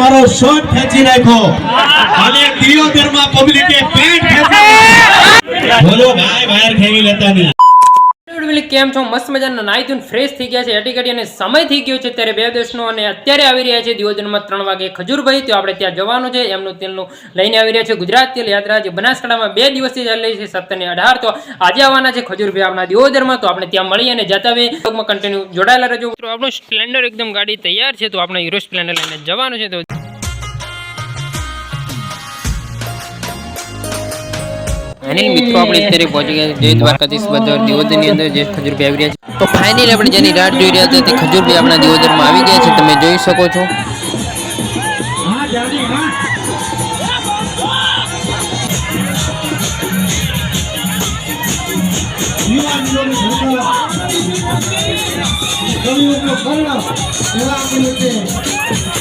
મારો શર્ટ ખેંચી નાખ્યો અને દિયોદરમાં પબ્લિકે પેન્ટ ખેંચી બોલો ભાઈ બહાર ખેવી લેતા નહીં। કેમ છો? મસ્ત મજાના નાઈ ધોઈને ફ્રેશ થઈ ગયા છે એટીકડી અને સમય થઈ ગયો છે ત્યારે બે દેશનો અને અત્યારે આવી રહ્યા છે દિયોદરમાં 3 વાગે ખજૂરભાઈ તો આપણે ત્યાં જવાનું છે એમનું તેલનું લઈને આવી રહ્યા છે ગુજરાત તેલ યાત્રા જે બનાસકાંઠામાં 2 દિવસથી ચાલી રહી છે 17 અને 18 તો આજે આવવાના છે ખજૂરભાઈ આપણા દિયોદરમાં તો આપણે ત્યાં મળી અને જતા વે બ્લોગમાં કન્ટિન્યુ જોડાયેલા રહેજો। તો આપણું સ્પ્લેન્ડર એકદમ ગાડી તૈયાર છે તો આપણે હીરો સ્પ્લેન્ડર લઈને જવાનું છે। તો फाइनल मित्रों આપણે અત્યારે પહોંચી ગયા જય દ્વારકાધીશ બજાર દિયોદરની અંદર જે ખજૂરભાઈ આવી રહ્યા છે। તો ફાઇનલી આપણે જેની રાત જોઈ રહ્યા હતા તે ખજૂરભાઈ આપણા દિયોદરમાં આવી ગયા છે તમે જોઈ શકો છો। હા જાની હા યુવાનોને ભણવા કવિઓનો કર્ણ એવા આપણે છે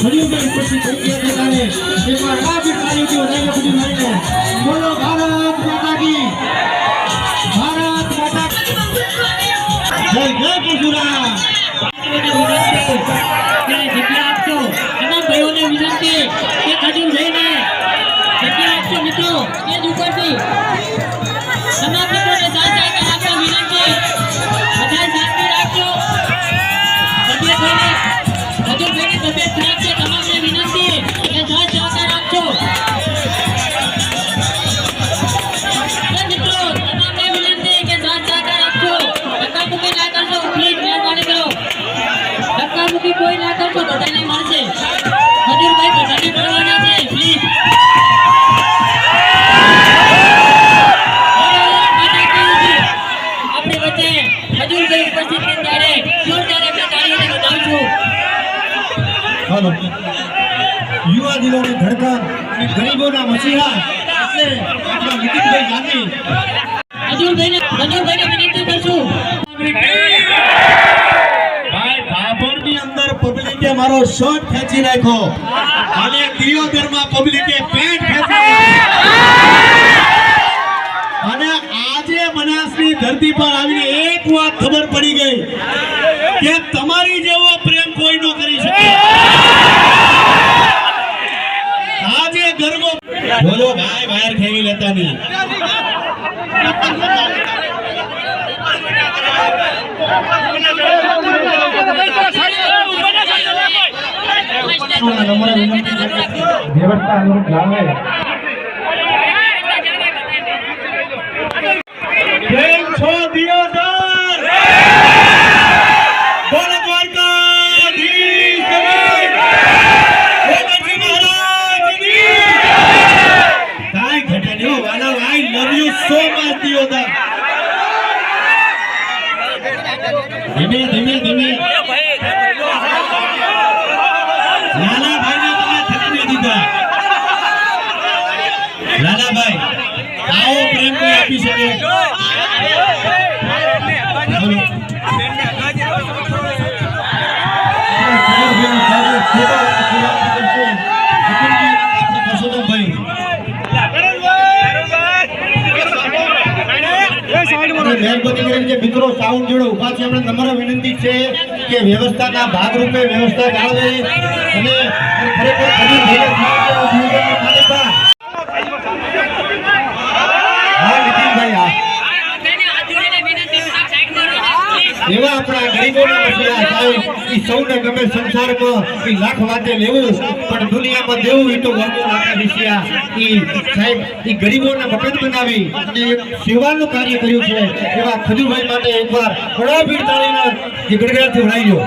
ખજૂરભાઈ પછી થઈ ગયા છે તારે એકવાર આ બી તારીખો લઈને બધું મળીને બોલો ભારત માતા કી ભારત માતા જય જય ખજૂરા જગ્યા આપજો તમામ ભાઈઓને વિનંતી કે ખજૂર જઈને જગ્યા આપજો મિત્રો એ જ ઉપરથી તમામ મિત્રોને સાથ આપવા વિનંતી બધા શાંતિ રાખજો તબિયત ભાઈની તબિયત ખરાબ છે તમામને વિનંતી કે સાથ સહકાર આપજો મિત્રો તમામને વિનંતી કે સાથ સહકાર આપજો ધક્કામુક્કી ના કરશો પ્લીઝ મહેરબાની કરો ધક્કામુક્કી કોઈ ના કરશો બધાને મળશે ખજૂરભાઈ બધાને મળવાના છે પ્લીઝ આપણી વચ્ચે ખજૂરભાઈ ઉપસ્થિત છે ત્યારે જોરદાર આપણે તાળીઓને વધાવશું। હાલો યુવા દિલોની ધડકન અને ગરીબોના મસીહા એટલે આપણા નીતિનભાઈ ગાંધી ખજૂરભાઈને વિનંતી કરશું ભાઈ ભાભરની અંદર પબ્લિકે મારો શર્ટ ખેંચી નાખ્યો અને દિયોદરમાં પબ્લિકે પેન્ટ ખેંચી અને આજે બનાસની ધરતી પર આવીને એક વાત ખબર પડી ગઈ કે તમારી જેવો પ્રેમ કોઈ ન કરી શકે। આજે ગરબો બોલો ભાઈ બહાર ખેવી લેતા નહીં। કેમ છો દિયોદર બોલો દ્વારકાધીશ ઓગણજી મહારાજની કાઈ ઘટે નહીં વાલા I love you so much Deodar ધીમે ધીમે ધીમે લાલાભાઈને તમે થકવી દીધા લાલાભાઈ આવો પ્રેમ કોઈ આપી શકે મહેરબાની કરીને જે મિત્રો સાઉન્ડ જોડે ઉભા છે એમને નમ્ર વિનંતી છે કે વ્યવસ્થાના ભાગરૂપે વ્યવસ્થા જાળવે અને ખરેખર એવા આપણા ગરીબોના મસીહા સાહેબ એ સૌને ગમે સંસારમાં એ લાખ વાતે લેવું પણ દુનિયામાં દેવું એ તો વર્ગો લાખા વિષયા એ સાહેબ એ ગરીબોના મફત બનાવી અને એક સેવાનું કાર્ય કર્યું છે એવા ખજૂરભાઈ માટે એકવાર ઘણા ભીડ તાળીના જે ગડગડાથી ઉડાવી લો।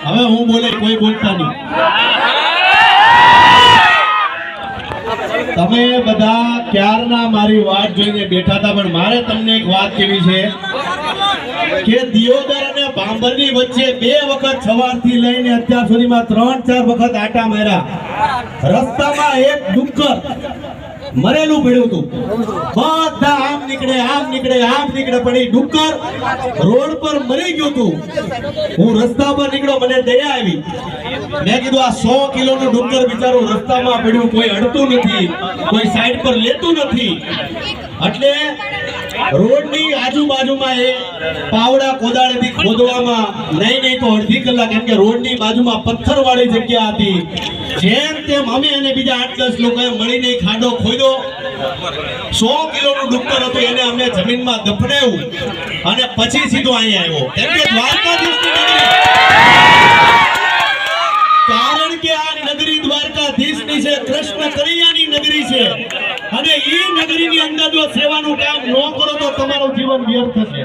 હવે હું બોલે કોઈ બોલતા નહીં। તમે બધા ક્યારના મારી વાત જોઈને બેઠા હતા પણ મારે તમને એક વાત કેવી છે કે દિયોદર અને ભાંભરની વચ્ચે 2 વખત સવારથી લઈને અત્યાર સુધીમાં 3-4 વખત આટા માર્યા. રસ્તામાં એક ડુક્કર મરેલું પડ્યું હતું. બધા આમ નીકળે પણ એ ડુક્કર રોડ પર મરી ગયું હતું. હું રસ્તા પર નીકળ્યો, મને દયા આવી. મેં કીધું આ 100 કિલોનું ડુક્કર બિચારું રસ્તામાં પડ્યું, કોઈ અડતું નથી, કોઈ સાઈડ પર લેતું નથી. એટલે રોડની આજુબાજુમાં એ પાવડા કોદાળીથી ખોદવામાં નહીં તો અડધી કલાક, કેમ કે રોડની બાજુમાં પથ્થરવાળી જગ્યા હતી. જેમ તેમ અમે અને બીજા 8-10 લોકોએ મળીને ખાડો ખોદ્યો. 100 કિલોનું ડુક્કર હતું, એને અમે જમીનમાં દફનાવ્યું અને પછી સીધો અહીંયા આવ્યો. કેમ કે દ્વારકાધીશની નગરી, કારણ કે આ નગરી દ્વારકાધીશની છે, કૃષ્ણ કનૈયાની નગરી છે. અને એ નગરીની અંદર જો સેવાનું કામ ન કરો તો તમારું જીવન વ્યર્થ થશે.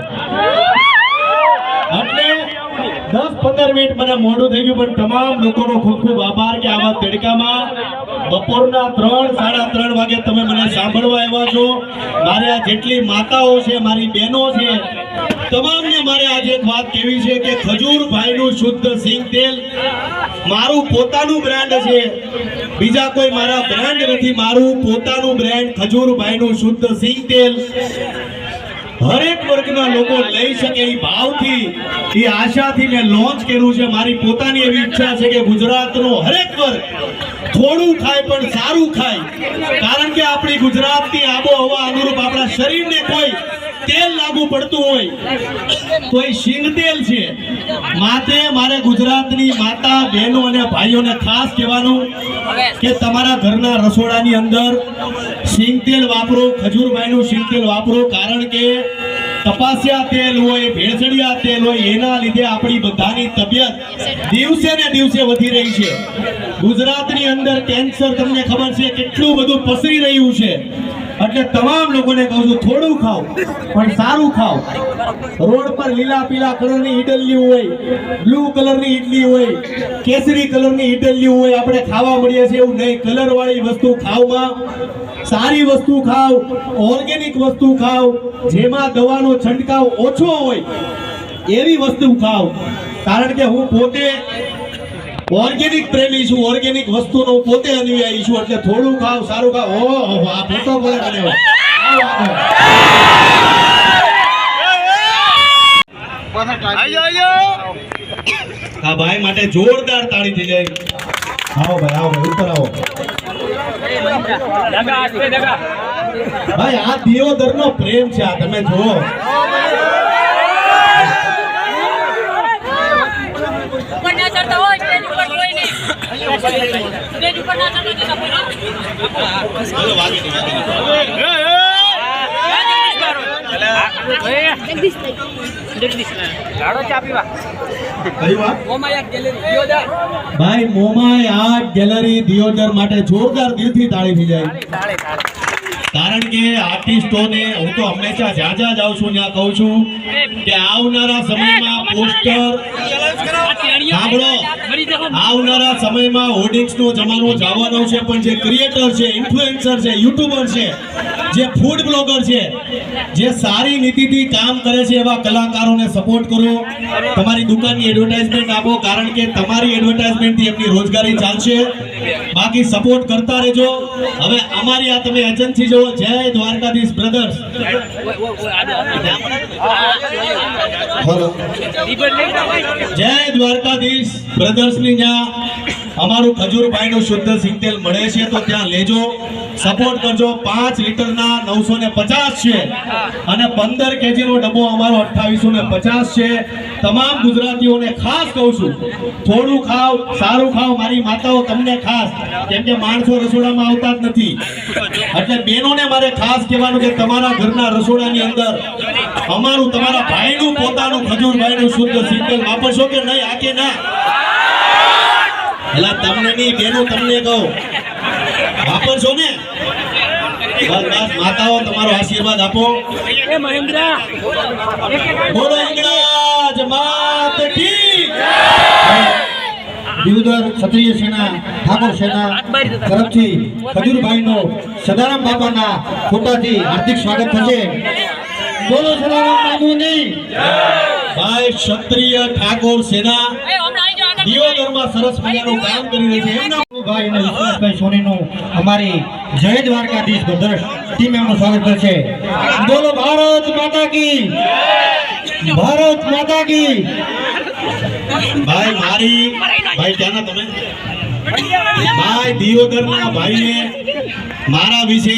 એટલે 10-15 મિનિટ મને મોડું થઈ ગયું, પણ તમામ લોકોનો ખૂબ ખૂબ આભાર કે આવા તડકામાં બપોરના 3-3:30 વાગે તમે મને સાંભળવા આવ્યા છો. મારે આ જેટલી માતાઓ છે, મારી બહેનો છે, તમામને મારે આજે એક વાત કહેવી છે કે ખજૂરભાઈનું શુદ્ધ સિંગ તેલ મારું પોતાનું બ્રાન્ડ છે. બીજા કોઈ મારા બ્રાન્ડ નથી, મારું પોતાનું બ્રાન્ડ ખજૂરભાઈનું શુદ્ધ સિંગ તેલ. હરેક વર્ગના લોકો લઈ શકે એ ભાવથી, એ આશાથી મેં લોન્ચ કર્યું છે. મારી પોતાની એવી ઈચ્છા છે કે ગુજરાતનો હરેક વર્ગ થોડું ખાય પણ સારું ખાય, કારણ કે આપણી ગુજરાતની આબોહવા અનુરૂપ આપણા શરીરને કોઈ તેલ લાગુ પડતું હોય તો એ સિંગ તેલ છે. માતે મારે ગુજરાતની માતા બહેનો અને ભાઈઓને ખાસ કહેવાનું કે તમારા ઘરના રસોડાની અંદર સિંગ તેલ વાપરો, ખજૂરભાઈનું સિંગ તેલ વાપરો. કારણ કે તપાસિયા તેલ હોય, ભેળસડિયા તેલ હોય, એના લીધે આપણી બધાની તબિયત દિવસે ને દિવસે વધી રહી છે. ગુજરાતની અંદર કેન્સર તમને ખબર છે કેટલું બધું પસરી રહ્યું છે. એટલે તમામ લોકોને કહું છું થોડું ખાઓ પણ સારું ખાઓ. રોડ પર લીલા પીલા કલરની ઈડલી હોય, બ્લુ કલરની ઈડલી હોય, કેસરી કલરની ઈડલી હોય, આપણે ખાવા મળીએ છીએ એવું નહીં. કલર વાળી વસ્તુ ખાવમાં, સારી વસ્તુ ખાવ, ઓર્ગેનિક વસ્તુ ખાવ, જેમાં દવાનો છંટકાવ ઓછો હોય એવી વસ્તુ ખાવ. કારણ કે હું પોતે ઓર્ગેનિક પ્રેમી છું, ઓર્ગેનિક વસ્તુનો પોતે અનુયાયી છું. એટલે થોડું ખાવ, સારું ખાવ. ઓહો, આ ફોટો પડે મને. હા ભાઈ માટે જોરદાર તાળી થઈ જાય. આવો ભાઈ, ઉપર આવો ભાઈ. આ દિયોદરનો પ્રેમ છે, આ તમે જુઓ. ભાઈ મોમાય આર્ટ ગેલેરી દિયોદર માટે જોરદાર દિલથી તાળી થઈ જાય. કારણ કે આર્ટિસ્ટોને હું તો હંમેશા જ્યાં જાઉં છું ત્યાં કહું છું કે આવનારા સમયમાં પોસ્ટર સાંભળો, આવનારા સમયમાં હોર્ડિંગ્સનો જમાનો જવાનો છે, પણ જે ક્રિએટર છે, ઇન્ફ્લુએન્સર છે, યુટ્યુબર છે, જે ફૂડ બ્લોગર છે, જે સારી નીતિથી કામ કરે છે એવા કલાકારોને સપોર્ટ કરો. તમારી દુકાનની એડવર્ટાઇઝમેન્ટ આપો, કારણ કે તમારી એડવર્ટાઇઝમેન્ટથી એમની રોજગારી ચાલશે. બાકી સપોર્ટ કરતા રહેજો. હવે અમારી આ તમે એજન્સી જો જય દ્વારકાધીશ બ્રધર્સ, જય દ્વારકાધીશ બ્રધર્સની જ્યાં અમારું ખજૂરભાઈનું શુદ્ધ સિંગ તેલ મળે છે તો ત્યાં લેજો, સપોર્ટ કરજો. 5 લીટરના 950 છે અને 15 કેજીનો ડબ્બો અમારો 2850 છે. તમામ ગુજરાતીઓને ખાસ કહું છું થોડું ખાવ, સારું ખાવ. મારી માતાઓ તમને ખાસ, કેમ કે માણસો રસોડામાં આવતા જ નથી, એટલે બહેનોને મારે ખાસ કહેવાનું કે તમારા ઘરના રસોડાની અંદર અમારું, તમારા ભાઈનું પોતાનું ખજૂરભાઈનું શુદ્ધ સિંગ તેલ વાપરશો કે નહીં? આ કે ના? એટલે તમને નહીં, બહેનો તમને કહું વાપરશો ને? બસ માતાઓ તમારો આશીર્વાદ આપો. બોલો હિંગળાજ માત કી જય. દિયોદર ક્ષત્રિય સેના, ઠાકોર સેના તરફથી ખજૂરભાઈનો સદારામ બાપાના ફોટાથી હાર્દિક સ્વાગત થશે. બોલો સદારામ બાબુની ભાઈ ક્ષત્રિય ઠાકોર સેના દિયોદરમાં સરસ મજાનું કામ કરી રહી છે એમના ભાઈ અને વિશ્વાસભાઈ સોનીનું અમારી જય દ્વારકાધીશ બ્રધર્સ ટીમ એમનું સ્વાગત કરશે. બોલો ભારત માતા કી, ભારત માતા કી. ભાઈ ત્યાંના તમે ભાઈ દિયોદરના ભાઈને મારા વિશે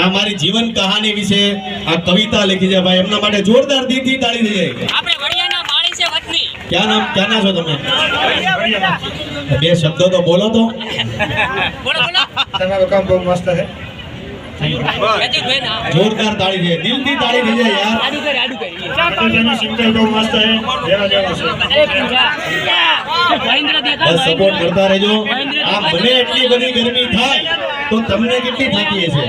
આ મારી જીવન કહાની વિશે આ કવિતા લખી છે ભાઈ એમના માટે જોરદાર દિલથી તાળી દઈએ. આપણે વડિયાના માળી છે વતની. ક્યાંના છો તમે? બે શબ્દો તો બોલો તો. બોલો બોલો. તમારું કામ બહુ મસ્ત છે. યતીભાઈ ના. જોરદાર તાળી છે, દિલથી તાળી થઈ જાય યાર. આડું કરી આડું કરી. તેનું સિંગલ બહુ મસ્ત છે. જેવા જેવા છે. મહેન્દ્ર દેખા બસ સપોર્ટ કરતા રહેજો. આ મને એટલી બધી ગરમી થાય તો તમને કેટલી થતી હશે?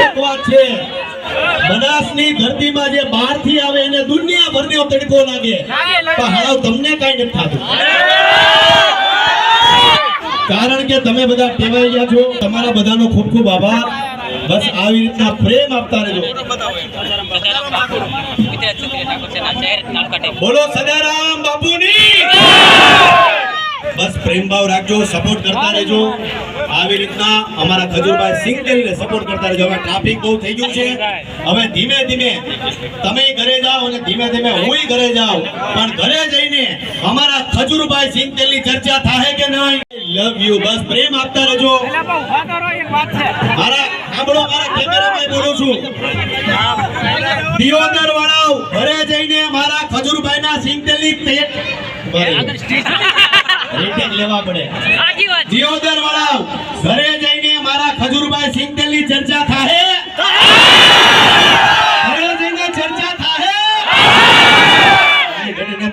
એક વાત છે, બનાસની ધરતીમાં જે બહારથી આવે એને દુનિયાભરનો તડકો લાગે પણ હાવ તમને કાંઈ નથી થતું, કારણ કે તમે બધા ટેવાઈ ગયા છો. તમારા બધાનો ખૂબ ખૂબ આભાર. બસ આવી રીતના પ્રેમ આપતા રહેજો. બોલો સદારામ બાપુની. બસ પ્રેમ ભાવ રાખજો, સપોર્ટ કરતા રહેજો. આવી રીતના અમારા ખજૂરભાઈ સિંગટેલને સપોર્ટ કરતા રહેજો. હવે ટ્રાફિક બહુ થઈ ગયું છે, હવે ધીમે ધીમે તમે ઘરે જાઓ અને ધીમે ધીમે હુંય ઘરે જાઉં, પણ ઘરે જઈને અમારા ખજૂરભાઈ સિંગટેલની ચર્ચા થાય કે નહીં? Love you. બસ પ્રેમ આપતા રહેજો. મારા સાંભળો, મારા કેમેરામાં બોલું છું. દિયોદર વાળાઓ ઘરે જઈને મારા ખજૂરભાઈના સિંગટેલની રેટિંગ લેવા પડે. દિયોદર વાળાઓ ઘરે જઈને મારા ખજૂરભાઈ સિંગટેલની ચર્ચા થાય, ઘરે જઈને ચર્ચા થાય.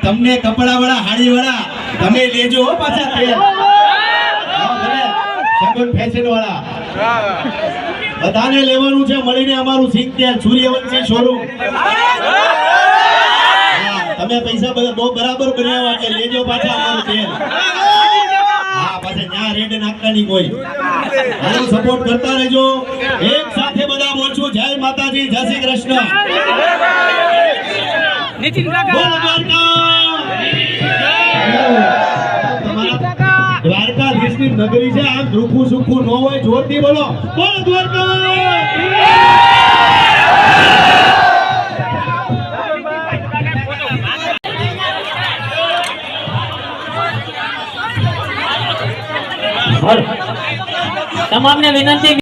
તમને કપડા વાળા હાડી વાળા તમે લેજો હો પાછા તેલ. સગન ફેશન વાળા બધાને લેવાનું છે મળીને અમારું સિંગટેલ સૂર્યવંશી શોરૂમ. તમે પૈસા બધા બહુ બરાબર બનાવ્યા છે, લેજો પાછા અમારું તેલ. હા પાછા ન્યા રેડ નાખવાની કોઈ. હાલો સપોર્ટ કરતા રહેજો. એક સાથે બધા બોલશું જય માતાજી, જય શ્રી કૃષ્ણ. નીતિન બોલો દ્વારકા. દ્વારકાધીશની નગરી છે, આમ દુખું સુખું ન હોય. જોરથી બોલો બોલો દ્વારકા. તમામને વિનંતી.